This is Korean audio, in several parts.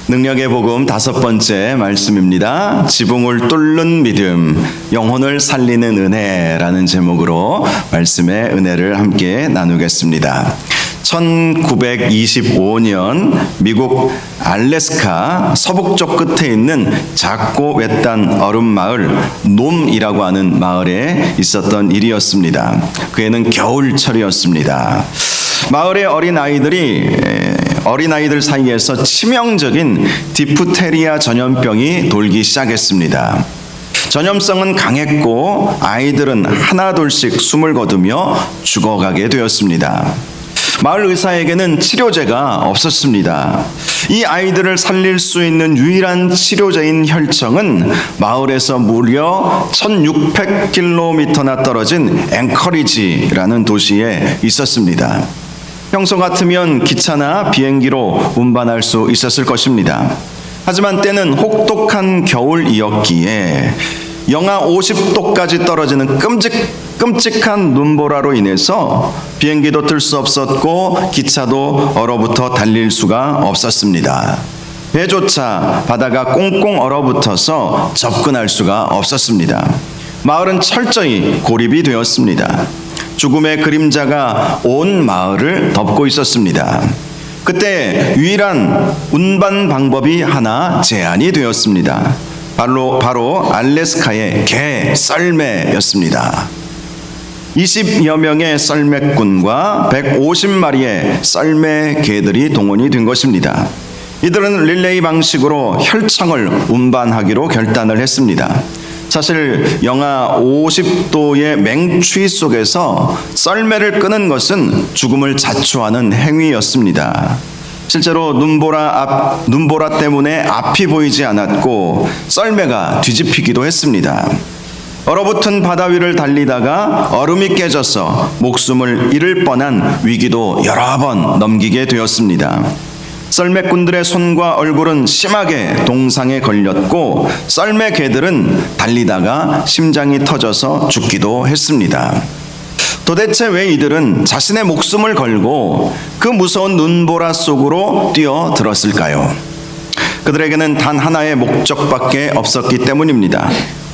능력의 복음 5번째 말씀입니다. 지붕을 뚫는 믿음, 영혼을 살리는 은혜라는 제목으로 말씀의 은혜를 함께 나누겠습니다. 1925년 미국 알래스카 서북쪽 끝에 있는 작고 외딴 얼음 마을 놈이라고 하는 마을에 있었던 일이었습니다. 그해는 겨울철이었습니다. 마을의 어린아이들 사이에서 치명적인 디프테리아 전염병이 돌기 시작했습니다. 전염성은 강했고 아이들은 하나둘씩 숨을 거두며 죽어가게 되었습니다. 마을 의사에게는 치료제가 없었습니다. 이 아이들을 살릴 수 있는 유일한 치료제인 혈청은 마을에서 무려 1600km나 떨어진 앵커리지라는 도시에 있었습니다. 평소 같으면 기차나 비행기로 운반할 수 있었을 것입니다. 하지만 때는 혹독한 겨울이었기에 영하 50도까지 떨어지는 끔찍한 눈보라로 인해서 비행기도 틀 수 없었고 기차도 얼어붙어 달릴 수가 없었습니다. 배조차 바다가 꽁꽁 얼어붙어서 접근할 수가 없었습니다. 마을은 철저히 고립이 되었습니다. 죽음의 그림자가 온 마을을 덮고 있었습니다. 그때 유일한 운반 방법이 하나 제안이 되었습니다. 바로 알래스카의 개 썰매였습니다. 20여 명의 썰매꾼과 150마리의 썰매 개들이 동원이 된 것입니다. 이들은 릴레이 방식으로 혈청을 운반하기로 결단을 했습니다. 사실 영하 50도의 맹추위 속에서 썰매를 끄는 것은 죽음을 자초하는 행위였습니다. 실제로 눈보라 때문에 앞이 보이지 않았고 썰매가 뒤집히기도 했습니다. 얼어붙은 바다 위를 달리다가 얼음이 깨져서 목숨을 잃을 뻔한 위기도 여러 번 넘기게 되었습니다. 썰매꾼들의 손과 얼굴은 심하게 동상에 걸렸고 썰매 개들은 달리다가 심장이 터져서 죽기도 했습니다. 도대체 왜 이들은 자신의 목숨을 걸고 그 무서운 눈보라 속으로 뛰어들었을까요? 그들에게는 단 하나의 목적밖에 없었기 때문입니다.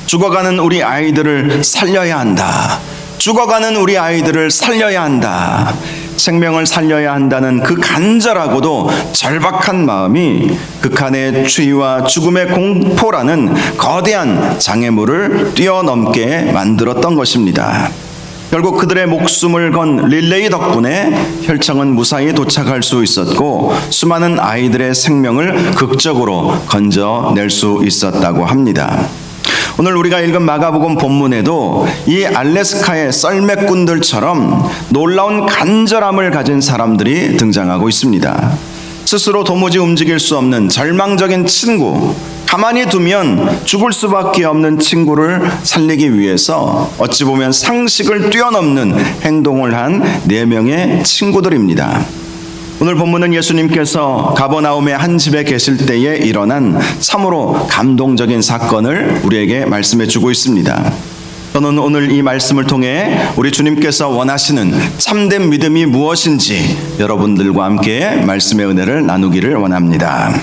죽어가는 우리 아이들을 살려야 한다. 죽어가는 우리 아이들을 살려야 한다. 생명을 살려야 한다는 그 간절하고도 절박한 마음이 극한의 추위와 죽음의 공포라는 거대한 장애물을 뛰어넘게 만들었던 것입니다. 결국 그들의 목숨을 건 릴레이 덕분에 혈청은 무사히 도착할 수 있었고 수많은 아이들의 생명을 극적으로 건져낼 수 있었다고 합니다. 오늘 우리가 읽은 마가복음 본문에도 이 알래스카의 썰매꾼들처럼 놀라운 간절함을 가진 사람들이 등장하고 있습니다. 스스로 도무지 움직일 수 없는 절망적인 친구, 가만히 두면 죽을 수밖에 없는 친구를 살리기 위해서 어찌 보면 상식을 뛰어넘는 행동을 한 4명의 친구들입니다. 오늘 본문은 예수님께서 가버나움의 한 집에 계실 때에 일어난 참으로 감동적인 사건을 우리에게 말씀해 주고 있습니다. 저는 오늘 이 말씀을 통해 우리 주님께서 원하시는 참된 믿음이 무엇인지 여러분들과 함께 말씀의 은혜를 나누기를 원합니다.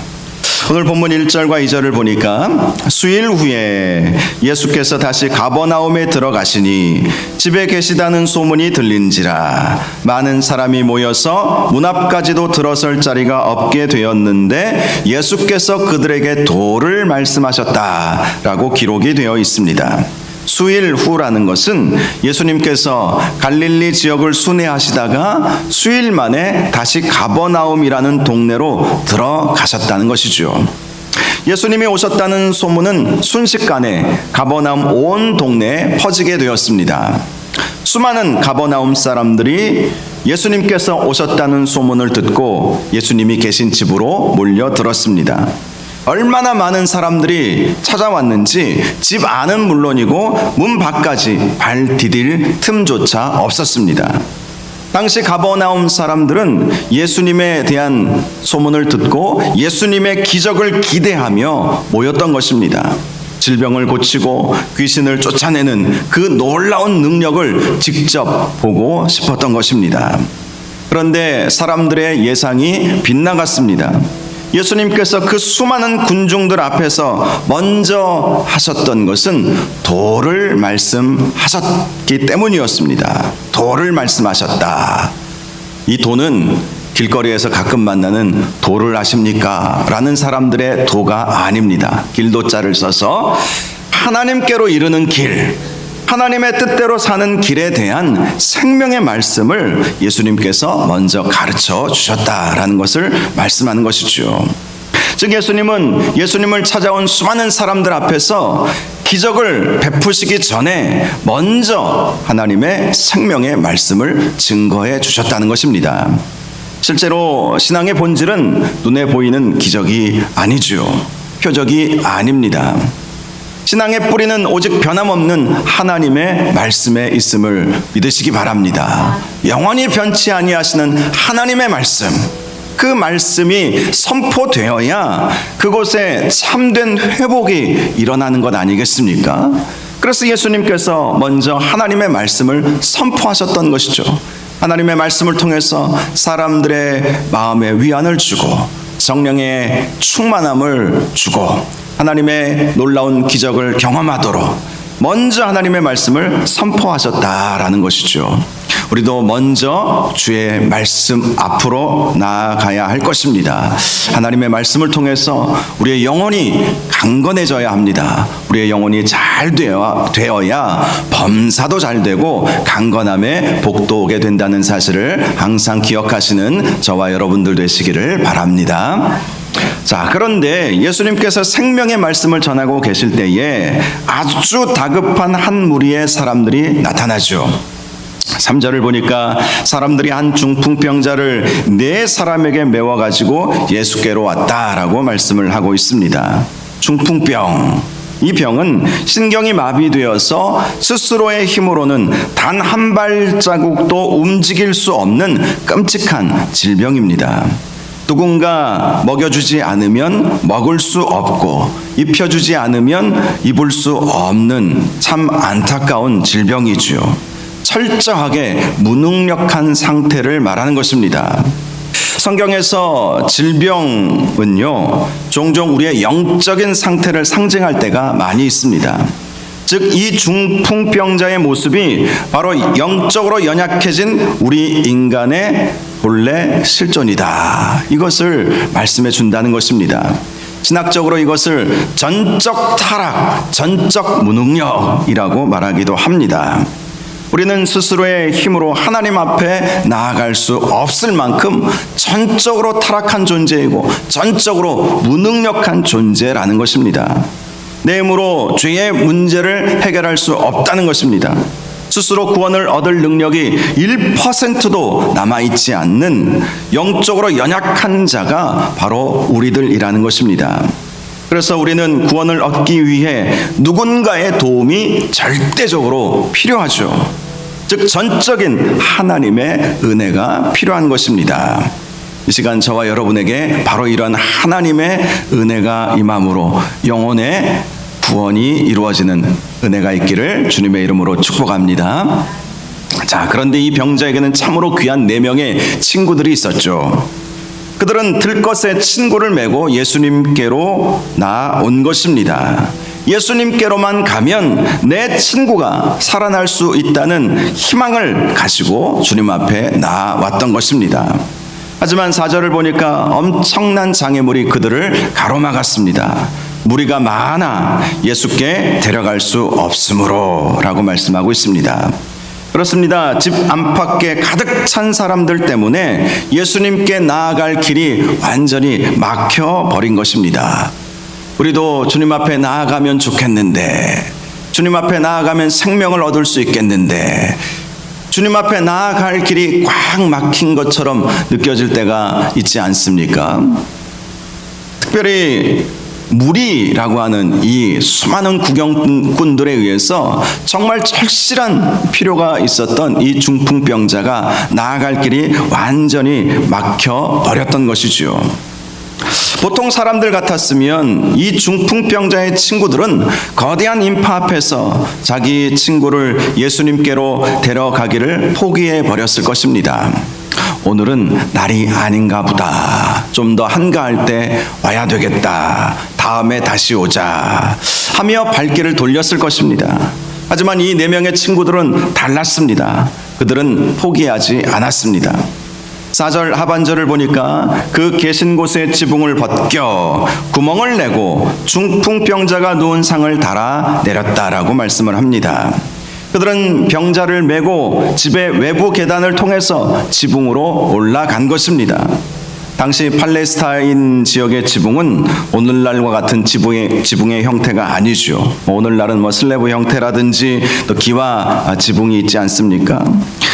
오늘 본문 1절과 2절을 보니까 수일 후에 예수께서 다시 가버나움에 들어가시니 집에 계시다는 소문이 들린지라 많은 사람이 모여서 문 앞까지도 들어설 자리가 없게 되었는데 예수께서 그들에게 도를 말씀하셨다라고 기록이 되어 있습니다. 수일 후라는 것은 예수님께서 갈릴리 지역을 순회하시다가 수일 만에 다시 가버나움이라는 동네로 들어가셨다는 것이죠. 예수님이 오셨다는 소문은 순식간에 가버나움 온 동네에 퍼지게 되었습니다. 수많은 가버나움 사람들이 예수님께서 오셨다는 소문을 듣고 예수님이 계신 집으로 몰려들었습니다. 얼마나 많은 사람들이 찾아왔는지 집 안은 물론이고 문 밖까지 발 디딜 틈조차 없었습니다. 당시 가버나움 사람들은 예수님에 대한 소문을 듣고 예수님의 기적을 기대하며 모였던 것입니다. 질병을 고치고 귀신을 쫓아내는 그 놀라운 능력을 직접 보고 싶었던 것입니다. 그런데 사람들의 예상이 빗나갔습니다. 예수님께서 그 수많은 군중들 앞에서 먼저 하셨던 것은 도를 말씀하셨기 때문이었습니다. 도를 말씀하셨다. 이 도는 길거리에서 가끔 만나는 도를 아십니까? 라는 사람들의 도가 아닙니다. 길도자를 써서 하나님께로 이르는 길, 하나님의 뜻대로 사는 길에 대한 생명의 말씀을 예수님께서 먼저 가르쳐 주셨다라는 것을 말씀하는 것이죠. 즉 예수님은 예수님을 찾아온 수많은 사람들 앞에서 기적을 베푸시기 전에 먼저 하나님의 생명의 말씀을 증거해 주셨다는 것입니다. 실제로 신앙의 본질은 눈에 보이는 기적이 아니죠. 표적이 아닙니다. 신앙의 뿌리는 오직 변함없는 하나님의 말씀에 있음을 믿으시기 바랍니다. 영원히 변치 아니하시는 하나님의 말씀, 그 말씀이 선포되어야 그곳에 참된 회복이 일어나는 것 아니겠습니까? 그래서 예수님께서 먼저 하나님의 말씀을 선포하셨던 것이죠. 하나님의 말씀을 통해서 사람들의 마음에 위안을 주고 성령의 충만함을 주고 하나님의 놀라운 기적을 경험하도록 먼저 하나님의 말씀을 선포하셨다라는 것이죠. 우리도 먼저 주의 말씀 앞으로 나아가야 할 것입니다. 하나님의 말씀을 통해서 우리의 영혼이 강건해져야 합니다. 우리의 영혼이 잘 되어야 범사도 잘 되고 강건함에 복도 오게 된다는 사실을 항상 기억하시는 저와 여러분들 되시기를 바랍니다. 자, 그런데 예수님께서 생명의 말씀을 전하고 계실 때에 아주 다급한 한 무리의 사람들이 나타나죠. 3절을 보니까 사람들이 한 중풍병자를 4사람에게 메워가지고 예수께로 왔다라고 말씀을 하고 있습니다. 중풍병, 이 병은 신경이 마비되어서 스스로의 힘으로는 단 한 발자국도 움직일 수 없는 끔찍한 질병입니다. 누군가 먹여주지 않으면 먹을 수 없고 입혀주지 않으면 입을 수 없는 참 안타까운 질병이죠. 철저하게 무능력한 상태를 말하는 것입니다. 성경에서 질병은요, 종종 우리의 영적인 상태를 상징할 때가 많이 있습니다. 즉, 이 중풍병자의 모습이 바로 영적으로 연약해진 우리 인간의 본래 실존이다. 이것을 말씀해 준다는 것입니다. 신학적으로 이것을 전적 타락, 전적 무능력이라고 말하기도 합니다. 우리는 스스로의 힘으로 하나님 앞에 나아갈 수 없을 만큼 전적으로 타락한 존재이고 전적으로 무능력한 존재라는 것입니다. 내 힘으로 죄의 문제를 해결할 수 없다는 것입니다. 스스로 구원을 얻을 능력이 1%도 남아있지 않는 영적으로 연약한 자가 바로 우리들이라는 것입니다. 그래서 우리는 구원을 얻기 위해 누군가의 도움이 절대적으로 필요하죠. 즉 전적인 하나님의 은혜가 필요한 것입니다. 이 시간 저와 여러분에게 바로 이런 하나님의 은혜가 임함으로 영혼의 구원이 이루어지는 은혜가 있기를 주님의 이름으로 축복합니다. 자, 그런데 이 병자에게는 참으로 귀한 4명의 친구들이 있었죠. 그들은 들것에 친구를 메고 예수님께로 나온 것입니다. 예수님께로만 가면 내 친구가 살아날 수 있다는 희망을 가지고 주님 앞에 나왔던 것입니다. 하지만 4절을 보니까 엄청난 장애물이 그들을 가로막았습니다. 무리가 많아 예수께 데려갈 수 없으므로 라고 말씀하고 있습니다. 그렇습니다. 집 안팎에 가득 찬 사람들 때문에 예수님께 나아갈 길이 완전히 막혀버린 것입니다. 우리도 주님 앞에 나아가면 좋겠는데, 주님 앞에 나아가면 생명을 얻을 수 있겠는데, 주님 앞에 나아갈 길이 꽉 막힌 것처럼 느껴질 때가 있지 않습니까? 특별히 무리라고 하는 이 수많은 구경꾼들에 의해서 정말 절실한 필요가 있었던 이 중풍병자가 나아갈 길이 완전히 막혀 버렸던 것이죠. 보통 사람들 같았으면 이 중풍병자의 친구들은 거대한 인파 앞에서 자기 친구를 예수님께로 데려가기를 포기해 버렸을 것입니다. 오늘은 날이 아닌가 보다. 좀 더 한가할 때 와야 되겠다. 다음에 다시 오자. 하며 발길을 돌렸을 것입니다. 하지만 이 4명의 친구들은 달랐습니다. 그들은 포기하지 않았습니다. 4절 하반절을 보니까 그 계신 곳에 지붕을 벗겨 구멍을 내고 중풍병자가 누운 상을 달아 내렸다라고 말씀을 합니다. 그들은 병자를 메고 집의 외부 계단을 통해서 지붕으로 올라간 것입니다. 당시 팔레스타인 지역의 지붕은 오늘날과 같은 지붕의 형태가 아니죠. 오늘날은 슬래브 형태라든지 또 기와 지붕이 있지 않습니까?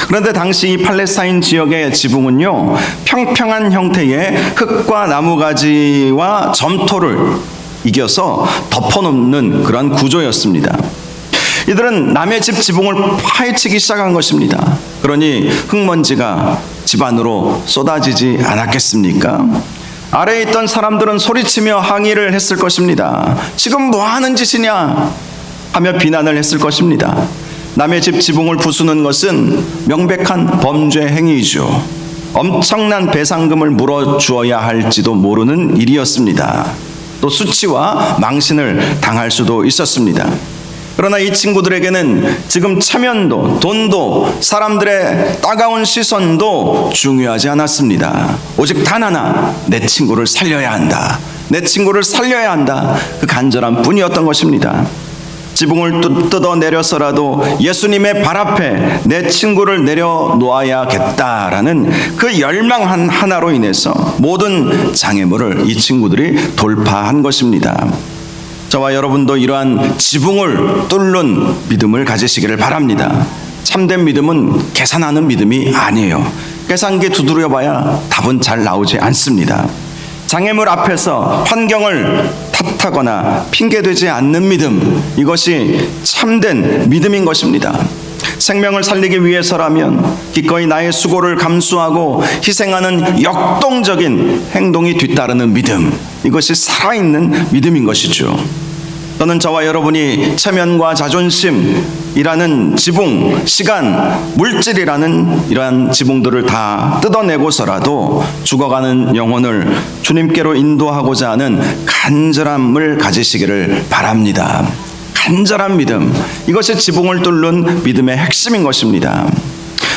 그런데 당시 이 팔레스타인 지역의 지붕은요, 평평한 형태의 흙과 나무가지와 점토를 이겨서 덮어놓는 그런 구조였습니다. 이들은 남의 집 지붕을 파헤치기 시작한 것입니다. 그러니 흙먼지가 집 안으로 쏟아지지 않았겠습니까? 아래에 있던 사람들은 소리치며 항의를 했을 것입니다. 지금 뭐 하는 짓이냐? 하며 비난을 했을 것입니다. 남의 집 지붕을 부수는 것은 명백한 범죄 행위이죠. 엄청난 배상금을 물어주어야 할지도 모르는 일이었습니다. 또 수치와 망신을 당할 수도 있었습니다. 그러나 이 친구들에게는 지금 체면도 돈도 사람들의 따가운 시선도 중요하지 않았습니다. 오직 단 하나, 내 친구를 살려야 한다. 내 친구를 살려야 한다. 그 간절함 뿐이었던 것입니다. 지붕을 뜯어내려서라도 예수님의 발 앞에 내 친구를 내려놓아야겠다라는 그 열망 하나로 인해서 모든 장애물을 이 친구들이 돌파한 것입니다. 저와 여러분도 이러한 지붕을 뚫는 믿음을 가지시기를 바랍니다. 참된 믿음은 계산하는 믿음이 아니에요. 계산기 두드려 봐야 답은 잘 나오지 않습니다. 장애물 앞에서 환경을 탓하거나 핑계대지 않는 믿음, 이것이 참된 믿음인 것입니다. 생명을 살리기 위해서라면 기꺼이 나의 수고를 감수하고 희생하는 역동적인 행동이 뒤따르는 믿음, 이것이 살아있는 믿음인 것이죠. 또는 저와 여러분이 체면과 자존심이라는 지붕, 시간, 물질이라는 이러한 지붕들을 다 뜯어내고서라도 죽어가는 영혼을 주님께로 인도하고자 하는 간절함을 가지시기를 바랍니다. 간절한 믿음, 이것이 지붕을 뚫는 믿음의 핵심인 것입니다.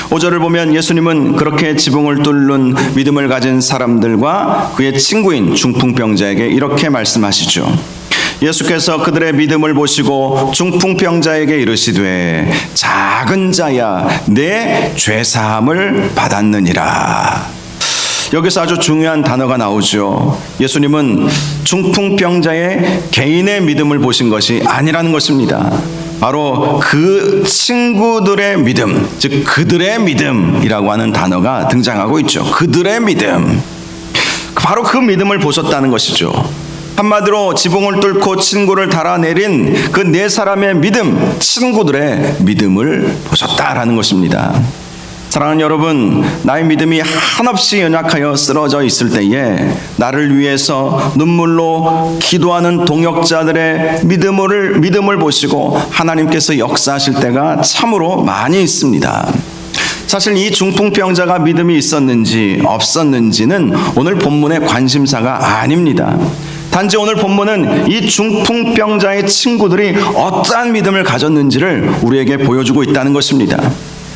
5절을 보면 예수님은 그렇게 지붕을 뚫는 믿음을 가진 사람들과 그의 친구인 중풍병자에게 이렇게 말씀하시죠. 예수께서 그들의 믿음을 보시고 중풍병자에게 이르시되 작은 자야 내 죄사함을 받았느니라. 여기서 아주 중요한 단어가 나오죠. 예수님은 중풍병자의 개인의 믿음을 보신 것이 아니라는 것입니다. 바로 그 친구들의 믿음, 즉 그들의 믿음이라고 하는 단어가 등장하고 있죠. 그들의 믿음, 바로 그 믿음을 보셨다는 것이죠. 한마디로 지붕을 뚫고 친구를 달아내린 그 4사람의 믿음, 친구들의 믿음을 보셨다라는 것입니다. 사랑하는 여러분, 나의 믿음이 한없이 연약하여 쓰러져 있을 때에 나를 위해서 눈물로 기도하는 동역자들의 믿음을 보시고 하나님께서 역사하실 때가 참으로 많이 있습니다. 사실 이 중풍병자가 믿음이 있었는지 없었는지는 오늘 본문의 관심사가 아닙니다. 단지 오늘 본문은 이 중풍병자의 친구들이 어떠한 믿음을 가졌는지를 우리에게 보여주고 있다는 것입니다.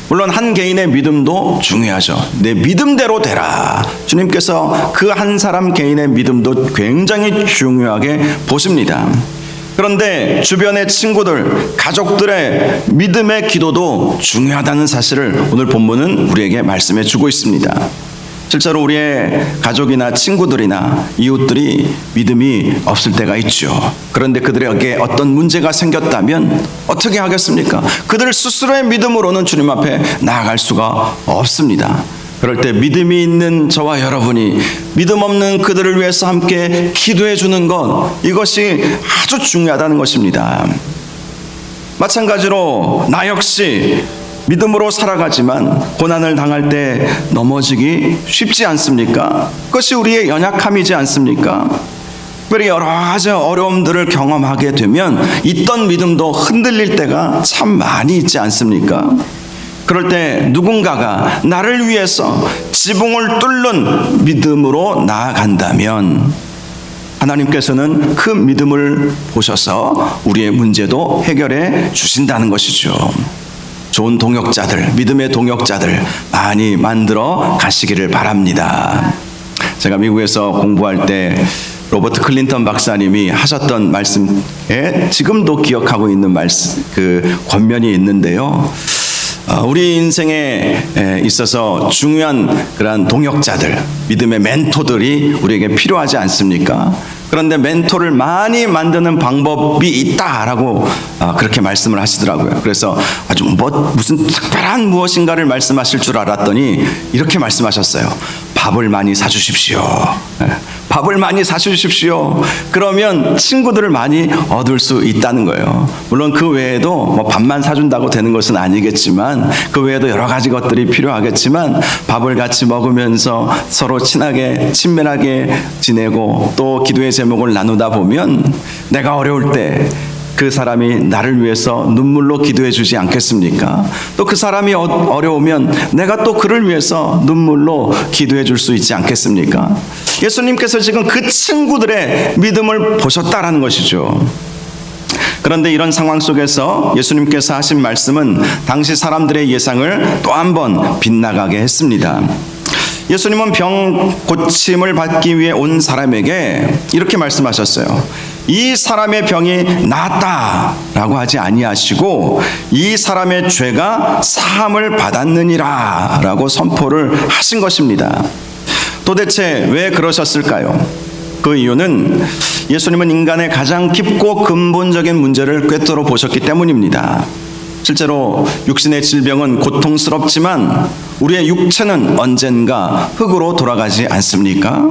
물론 한 개인의 믿음도 중요하죠. 내 믿음대로 되라. 주님께서 그 한 사람 개인의 믿음도 굉장히 중요하게 보십니다. 그런데 주변의 친구들, 가족들의 믿음의 기도도 중요하다는 사실을 오늘 본문은 우리에게 말씀해 주고 있습니다. 실제로 우리의 가족이나 친구들이나 이웃들이 믿음이 없을 때가 있죠. 그런데 그들에게 어떤 문제가 생겼다면 어떻게 하겠습니까? 그들 스스로의 믿음으로는 주님 앞에 나아갈 수가 없습니다. 그럴 때 믿음이 있는 저와 여러분이 믿음 없는 그들을 위해서 함께 기도해 주는 것, 이것이 아주 중요하다는 것입니다. 마찬가지로 나 역시 믿음으로 살아가지만 고난을 당할 때 넘어지기 쉽지 않습니까? 그것이 우리의 연약함이지 않습니까? 특별히 여러 가지 어려움들을 경험하게 되면 있던 믿음도 흔들릴 때가 참 많이 있지 않습니까? 그럴 때 누군가가 나를 위해서 지붕을 뚫는 믿음으로 나아간다면 하나님께서는 그 믿음을 보셔서 우리의 문제도 해결해 주신다는 것이죠. 좋은 동역자들, 믿음의 동역자들 많이 만들어 가시기를 바랍니다. 제가 미국에서 공부할 때 로버트 클린턴 박사님이 하셨던 말씀에 지금도 기억하고 있는 말씀, 그 권면이 있는데요. 우리 인생에 있어서 중요한 그런 동역자들, 믿음의 멘토들이 우리에게 필요하지 않습니까? 그런데 멘토를 많이 만드는 방법이 있다라고 그렇게 말씀을 하시더라고요. 그래서 아주 무슨 특별한 무엇인가를 말씀하실 줄 알았더니 이렇게 말씀하셨어요. 밥을 많이 사주십시오. 밥을 많이 사주십시오. 그러면 친구들을 많이 얻을 수 있다는 거예요. 물론 그 외에도 뭐 밥만 사준다고 되는 것은 아니겠지만 그 외에도 여러 가지 것들이 필요하겠지만 밥을 같이 먹으면서 서로 친하게 친밀하게 지내고 또 기도의 제목을 나누다 보면 내가 어려울 때 그 사람이 나를 위해서 눈물로 기도해 주지 않겠습니까? 또 그 사람이 어려우면 내가 또 그를 위해서 눈물로 기도해 줄 수 있지 않겠습니까? 예수님께서 지금 그 친구들의 믿음을 보셨다라는 것이죠. 그런데 이런 상황 속에서 예수님께서 하신 말씀은 당시 사람들의 예상을 또 한 번 빗나가게 했습니다. 예수님은 병 고침을 받기 위해 온 사람에게 이렇게 말씀하셨어요. 이 사람의 병이 나았다라고 하지 아니하시고 이 사람의 죄가 사함을 받았느니라 라고 선포를 하신 것입니다. 도대체 왜 그러셨을까요? 그 이유는 예수님은 인간의 가장 깊고 근본적인 문제를 꿰뚫어 보셨기 때문입니다. 실제로 육신의 질병은 고통스럽지만 우리의 육체는 언젠가 흙으로 돌아가지 않습니까?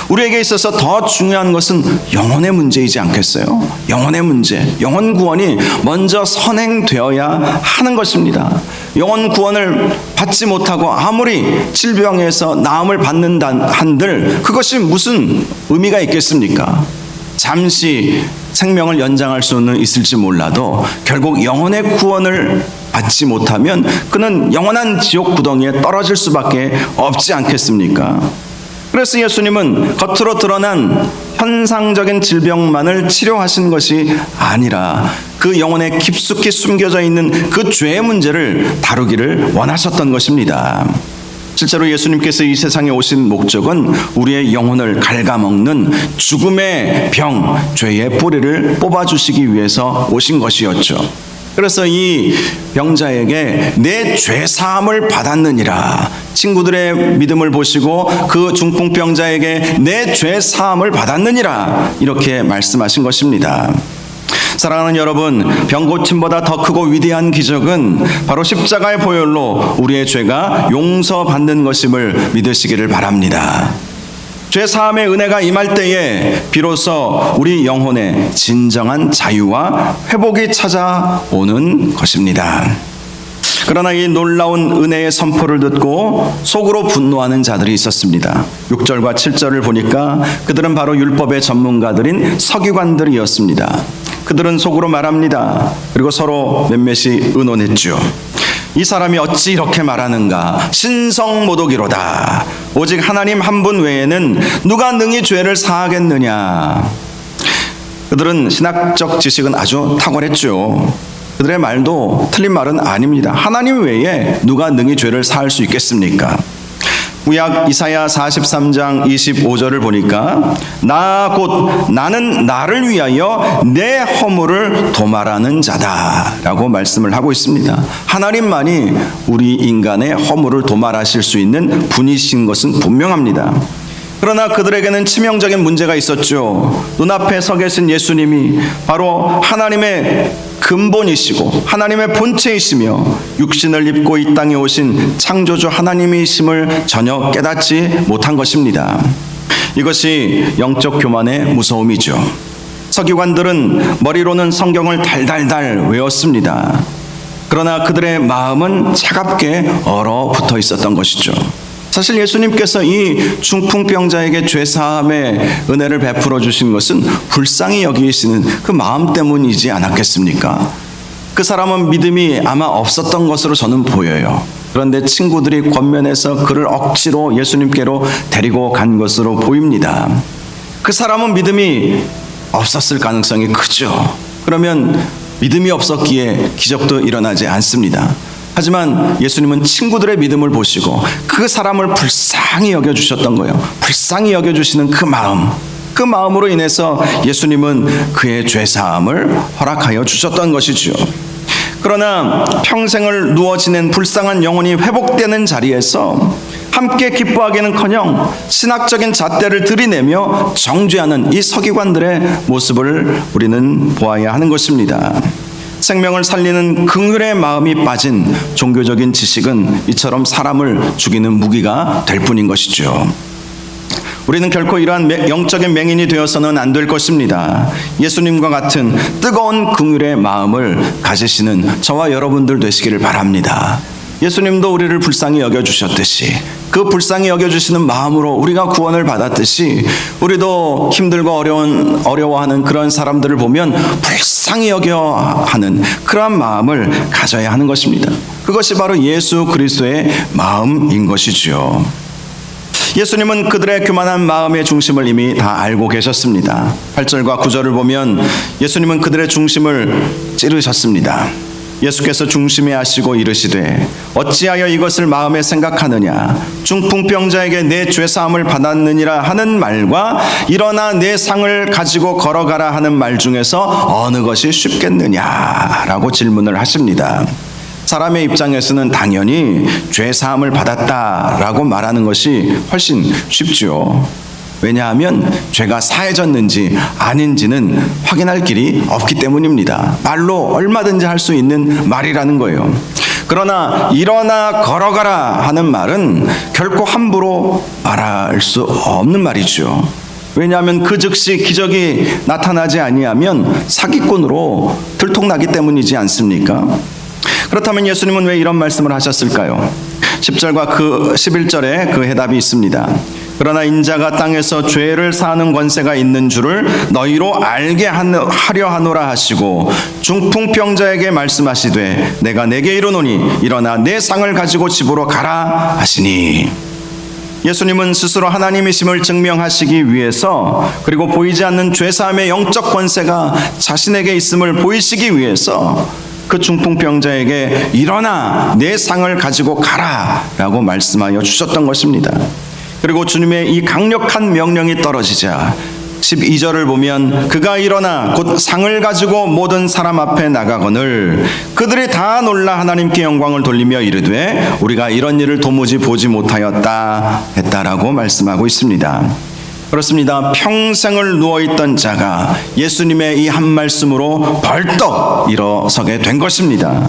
우리에게 있어서 더 중요한 것은 영혼의 문제이지 않겠어요? 영혼의 문제, 영혼 구원이 먼저 선행되어야 하는 것입니다. 영혼 구원을 받지 못하고 아무리 질병에서 나음을 받는다 한들 그것이 무슨 의미가 있겠습니까? 잠시 생명을 연장할 수는 있을지 몰라도 결국 영혼의 구원을 받지 못하면 그는 영원한 지옥 구덩이에 떨어질 수밖에 없지 않겠습니까? 그래서 예수님은 겉으로 드러난 현상적인 질병만을 치료하신 것이 아니라 그 영혼에 깊숙이 숨겨져 있는 그 죄의 문제를 다루기를 원하셨던 것입니다. 실제로 예수님께서 이 세상에 오신 목적은 우리의 영혼을 갉아먹는 죽음의 병, 죄의 뿌리를 뽑아주시기 위해서 오신 것이었죠. 그래서 이 병자에게 내 죄사함을 받았느니라, 친구들의 믿음을 보시고 그 중풍병자에게 내 죄사함을 받았느니라 이렇게 말씀하신 것입니다. 사랑하는 여러분, 병고침보다 더 크고 위대한 기적은 바로 십자가의 보혈로 우리의 죄가 용서받는 것임을 믿으시기를 바랍니다. 죄사함의 은혜가 임할 때에 비로소 우리 영혼에 진정한 자유와 회복이 찾아오는 것입니다. 그러나 이 놀라운 은혜의 선포를 듣고 속으로 분노하는 자들이 있었습니다. 6절과 7절을 보니까 그들은 바로 율법의 전문가들인 서기관들이었습니다. 그들은 속으로 말합니다. 그리고 서로 몇몇이 의논했죠. 이 사람이 어찌 이렇게 말하는가? 신성모독이로다. 오직 하나님 한 분 외에는 누가 능히 죄를 사하겠느냐? 그들은 신학적 지식은 아주 탁월했죠. 그들의 말도 틀린 말은 아닙니다. 하나님 외에 누가 능히 죄를 사할 수 있겠습니까? 구약 이사야 43장 25절을 보니까 나 곧 나는 나를 위하여 내 허물을 도말하는 자다라고 말씀을 하고 있습니다. 하나님만이 우리 인간의 허물을 도말하실 수 있는 분이신 것은 분명합니다. 그러나 그들에게는 치명적인 문제가 있었죠. 눈앞에 서 계신 예수님이 바로 하나님의 근본이시고 하나님의 본체이시며 육신을 입고 이 땅에 오신 창조주 하나님이심을 전혀 깨닫지 못한 것입니다. 이것이 영적 교만의 무서움이죠. 서기관들은 머리로는 성경을 달달달 외웠습니다. 그러나 그들의 마음은 차갑게 얼어붙어 있었던 것이죠. 사실 예수님께서 이 중풍병자에게 죄사함의 은혜를 베풀어 주신 것은 불쌍히 여기시는 그 마음 때문이지 않았겠습니까? 그 사람은 믿음이 아마 없었던 것으로 저는 보여요. 그런데 친구들이 권면해서 그를 억지로 예수님께로 데리고 간 것으로 보입니다. 그 사람은 믿음이 없었을 가능성이 크죠. 그러면 믿음이 없었기에 기적도 일어나지 않습니다. 하지만 예수님은 친구들의 믿음을 보시고 그 사람을 불쌍히 여겨주셨던 거예요. 불쌍히 여겨주시는 그 마음으로 인해서 예수님은 그의 죄사함을 허락하여 주셨던 것이죠. 그러나 평생을 누워 지낸 불쌍한 영혼이 회복되는 자리에서 함께 기뻐하기는커녕 신학적인 잣대를 들이내며 정죄하는 이 서기관들의 모습을 우리는 보아야 하는 것입니다. 생명을 살리는 긍휼의 마음이 빠진 종교적인 지식은 이처럼 사람을 죽이는 무기가 될 뿐인 것이죠. 우리는 결코 이러한 영적인 맹인이 되어서는 안 될 것입니다. 예수님과 같은 뜨거운 긍휼의 마음을 가지시는 저와 여러분들 되시기를 바랍니다. 예수님도 우리를 불쌍히 여겨주셨듯이 그 불쌍히 여겨주시는 마음으로 우리가 구원을 받았듯이 우리도 힘들고 어려워하는 그런 사람들을 보면 불쌍히 여겨하는 그러한 마음을 가져야 하는 것입니다. 그것이 바로 예수 그리스도의 마음인 것이지요. 예수님은 그들의 교만한 마음의 중심을 이미 다 알고 계셨습니다. 8절과 9절을 보면 예수님은 그들의 중심을 찌르셨습니다. 예수께서 중심에 하시고 이르시되 어찌하여 이것을 마음에 생각하느냐 중풍병자에게 내 죄사함을 받았느니라 하는 말과 일어나 내 상을 가지고 걸어가라 하는 말 중에서 어느 것이 쉽겠느냐라고 질문을 하십니다. 사람의 입장에서는 당연히 죄사함을 받았다라고 말하는 것이 훨씬 쉽죠. 왜냐하면 죄가 사해졌는지 아닌지는 확인할 길이 없기 때문입니다. 말로 얼마든지 할 수 있는 말이라는 거예요. 그러나 일어나 걸어가라 하는 말은 결코 함부로 말할 수 없는 말이죠. 왜냐하면 그 즉시 기적이 나타나지 아니하면 사기꾼으로 들통나기 때문이지 않습니까? 그렇다면 예수님은 왜 이런 말씀을 하셨을까요? 10절과 11절에 그 해답이 있습니다. 그러나 인자가 땅에서 죄를 사하는 권세가 있는 줄을 너희로 알게 하려 하노라 하시고 중풍병자에게 말씀하시되 내가 내게 이르노니 일어나 내 상을 가지고 집으로 가라 하시니. 예수님은 스스로 하나님이심을 증명하시기 위해서 그리고 보이지 않는 죄사함의 영적 권세가 자신에게 있음을 보이시기 위해서 그 중풍병자에게 일어나 내 상을 가지고 가라 라고 말씀하여 주셨던 것입니다. 그리고 주님의 이 강력한 명령이 떨어지자 12절을 보면 그가 일어나 곧 상을 가지고 모든 사람 앞에 나가거늘 그들이 다 놀라 하나님께 영광을 돌리며 이르되 우리가 이런 일을 도무지 보지 못하였다 했다라고 말씀하고 있습니다. 그렇습니다. 평생을 누워있던 자가 예수님의 이 한 말씀으로 벌떡 일어서게 된 것입니다.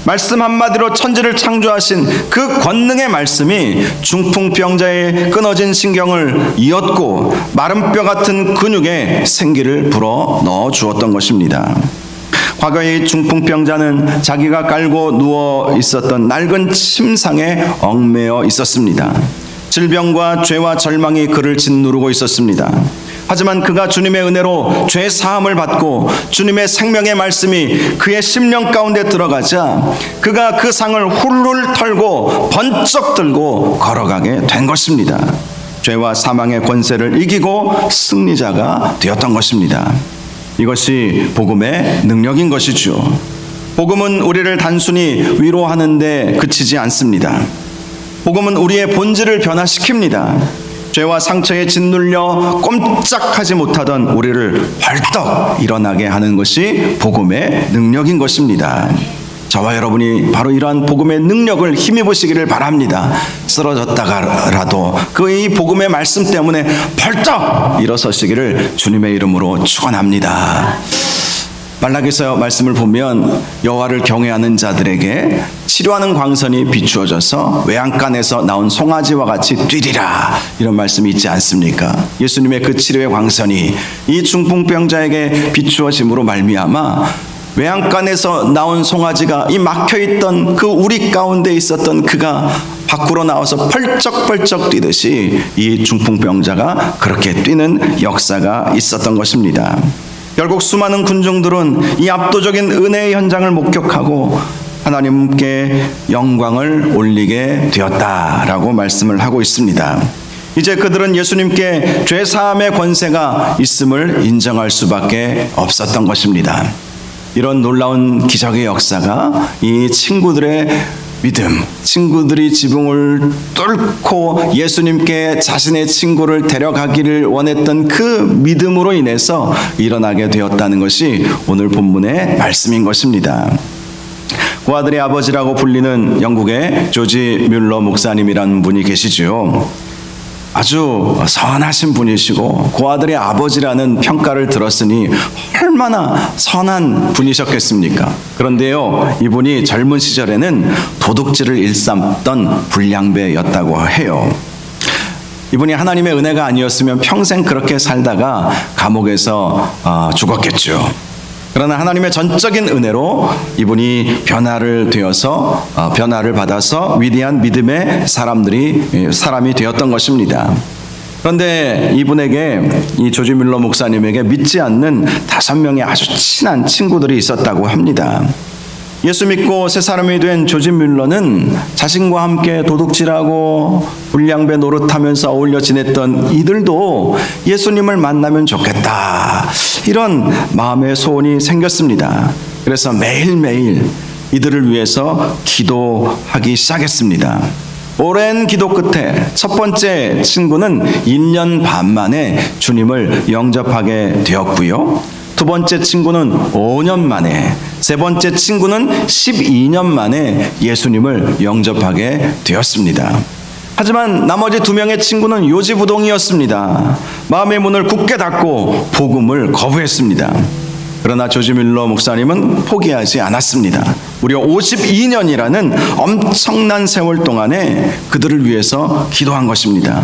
말씀 한마디로 천지를 창조하신 그 권능의 말씀이 중풍병자의 끊어진 신경을 이었고 마른 뼈 같은 근육에 생기를 불어 넣어 주었던 것입니다. 과거의 중풍병자는 자기가 깔고 누워 있었던 낡은 침상에 얽매여 있었습니다. 질병과 죄와 절망이 그를 짓누르고 있었습니다. 하지만 그가 주님의 은혜로 죄 사함을 받고 주님의 생명의 말씀이 그의 심령 가운데 들어가자 그가 그 상을 훌훌 털고 번쩍 들고 걸어가게 된 것입니다. 죄와 사망의 권세를 이기고 승리자가 되었던 것입니다. 이것이 복음의 능력인 것이죠. 복음은 우리를 단순히 위로하는 데 그치지 않습니다. 복음은 우리의 본질을 변화시킵니다. 죄와 상처에 짓눌려 꼼짝하지 못하던 우리를 벌떡 일어나게 하는 것이 복음의 능력인 것입니다. 저와 여러분이 바로 이러한 복음의 능력을 힘입으시기를 바랍니다. 쓰러졌다가라도 그 이 복음의 말씀 때문에 벌떡 일어서시기를 주님의 이름으로 축원합니다. 말라기서 말씀을 보면 여호와를 경외하는 자들에게 치료하는 광선이 비추어져서 외양간에서 나온 송아지와 같이 뛰리라 이런 말씀이 있지 않습니까? 예수님의 그 치료의 광선이 이 중풍병자에게 비추어짐으로 말미암아 외양간에서 나온 송아지가 이 막혀있던 그 우리 가운데 있었던 그가 밖으로 나와서 펄쩍펄쩍 뛰듯이 이 중풍병자가 그렇게 뛰는 역사가 있었던 것입니다. 결국 수많은 군중들은 이 압도적인 은혜의 현장을 목격하고 하나님께 영광을 올리게 되었다라고 말씀을 하고 있습니다. 이제 그들은 예수님께 죄사함의 권세가 있음을 인정할 수밖에 없었던 것입니다. 이런 놀라운 기적의 역사가 이 친구들의 믿음, 친구들이 지붕을 뚫고 예수님께 자신의 친구를 데려가기를 원했던 그 믿음으로 인해서 일어나게 되었다는 것이 오늘 본문의 말씀인 것입니다. 고아들의 아버지라고 불리는 영국의 조지 뮬러 목사님이라는 분이 계시죠. 아주 선하신 분이시고 고아들의 아버지라는 평가를 들었으니 얼마나 선한 분이셨겠습니까? 그런데요, 이분이 젊은 시절에는 도둑질을 일삼던 불량배였다고 해요. 이분이 하나님의 은혜가 아니었으면 평생 그렇게 살다가 감옥에서 죽었겠죠. 그러나 하나님의 전적인 은혜로 이분이 변화를 받아서 위대한 믿음의 사람이 되었던 것입니다. 그런데 이분에게, 이 조지 뮬러 목사님에게 믿지 않는 5명의 아주 친한 친구들이 있었다고 합니다. 예수 믿고 새 사람이 된 조지 뮬러는 자신과 함께 도둑질하고 불량배 노릇하면서 어울려 지냈던 이들도 예수님을 만나면 좋겠다, 이런 마음의 소원이 생겼습니다. 그래서 매일매일 이들을 위해서 기도하기 시작했습니다. 오랜 기도 끝에 첫 번째 친구는 1년 반 만에 주님을 영접하게 되었고요. 두 번째 친구는 5년 만에, 세 번째 친구는 12년 만에 예수님을 영접하게 되었습니다. 하지만 나머지 2명의 친구는 요지부동이었습니다. 마음의 문을 굳게 닫고 복음을 거부했습니다. 그러나 조지 뮬러 목사님은 포기하지 않았습니다. 무려 52년이라는 엄청난 세월 동안에 그들을 위해서 기도한 것입니다.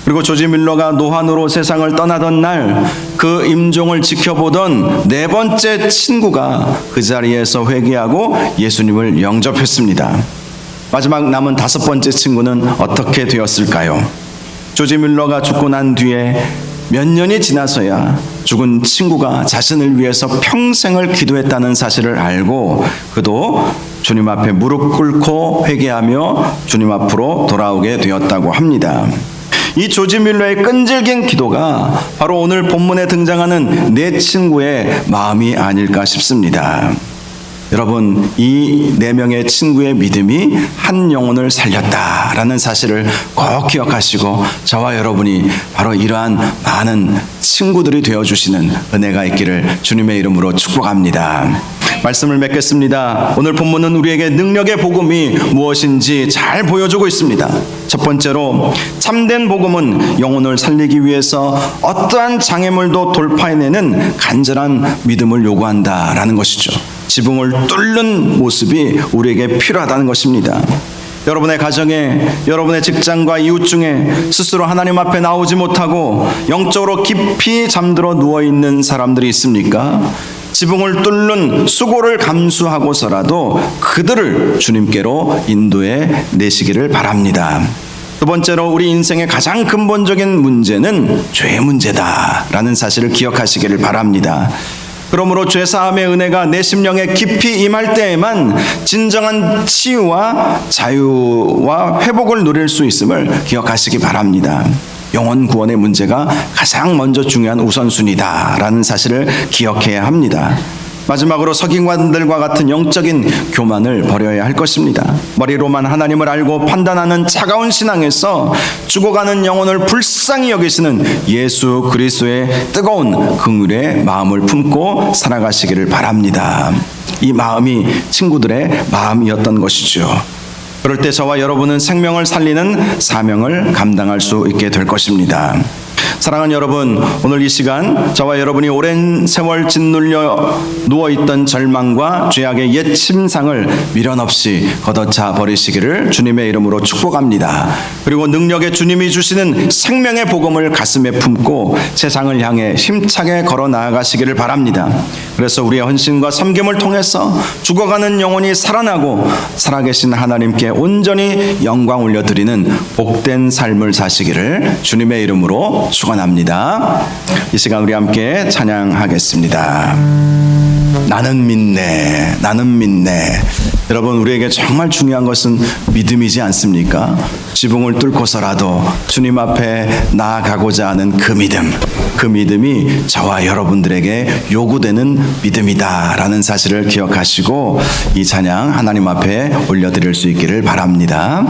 그리고 조지 뮬러가 노환으로 세상을 떠나던 날, 그 임종을 지켜보던 4번째 친구가 그 자리에서 회개하고 예수님을 영접했습니다. 마지막 남은 5번째 친구는 어떻게 되었을까요? 조지 뮬러가 죽고 난 뒤에 몇 년이 지나서야 죽은 친구가 자신을 위해서 평생을 기도했다는 사실을 알고 그도 주님 앞에 무릎 꿇고 회개하며 주님 앞으로 돌아오게 되었다고 합니다. 이 조지 뮬러의 끈질긴 기도가 바로 오늘 본문에 등장하는 4친구의 마음이 아닐까 싶습니다. 여러분, 이 4명의 친구의 믿음이 한 영혼을 살렸다라는 사실을 꼭 기억하시고 저와 여러분이 바로 이러한 많은 친구들이 되어주시는 은혜가 있기를 주님의 이름으로 축복합니다. 말씀을 맺겠습니다. 오늘 본문은 우리에게 능력의 복음이 무엇인지 잘 보여주고 있습니다. 첫 번째로, 참된 복음은 영혼을 살리기 위해서 어떠한 장애물도 돌파해내는 간절한 믿음을 요구한다라는 것이죠. 지붕을 뚫는 모습이 우리에게 필요하다는 것입니다. 여러분의 가정에, 여러분의 직장과 이웃 중에 스스로 하나님 앞에 나오지 못하고 영적으로 깊이 잠들어 누워있는 사람들이 있습니까? 지붕을 뚫는 수고를 감수하고서라도 그들을 주님께로 인도해 내시기를 바랍니다. 두 번째로, 우리 인생의 가장 근본적인 문제는 죄의 문제다라는 사실을 기억하시기를 바랍니다. 그러므로 죄사함의 은혜가 내 심령에 깊이 임할 때에만 진정한 치유와 자유와 회복을 누릴 수 있음을 기억하시기 바랍니다. 영혼 구원의 문제가 가장 먼저 중요한 우선순위다라는 사실을 기억해야 합니다. 마지막으로, 서기관들과 같은 영적인 교만을 버려야 할 것입니다. 머리로만 하나님을 알고 판단하는 차가운 신앙에서 죽어가는 영혼을 불쌍히 여기시는 예수 그리스도의 뜨거운 긍휼의 마음을 품고 살아가시기를 바랍니다. 이 마음이 친구들의 마음이었던 것이죠. 그럴 때 저와 여러분은 생명을 살리는 사명을 감당할 수 있게 될 것입니다. 사랑하는 여러분, 오늘 이 시간 저와 여러분이 오랜 세월 짓눌려 누워있던 절망과 죄악의 옛 침상을 미련 없이 걷어차 버리시기를 주님의 이름으로 축복합니다. 그리고 능력의 주님이 주시는 생명의 복음을 가슴에 품고 세상을 향해 힘차게 걸어 나아가시기를 바랍니다. 그래서 우리의 헌신과 섬김을 통해서 죽어가는 영혼이 살아나고 살아계신 하나님께 온전히 영광 올려드리는 복된 삶을 사시기를 주님의 이름으로 축원합니다. 이 시간 우리 함께 찬양하겠습니다. 나는 믿네, 나는 믿네. 여러분, 우리에게 정말 중요한 것은 믿음이지 않습니까? 지붕을 뚫고서라도 주님 앞에 나아가고자 하는 그 믿음이 저와 여러분들에게 요구되는 믿음이다라는 사실을 기억하시고 이 찬양 하나님 앞에 올려드릴 수 있기를 바랍니다.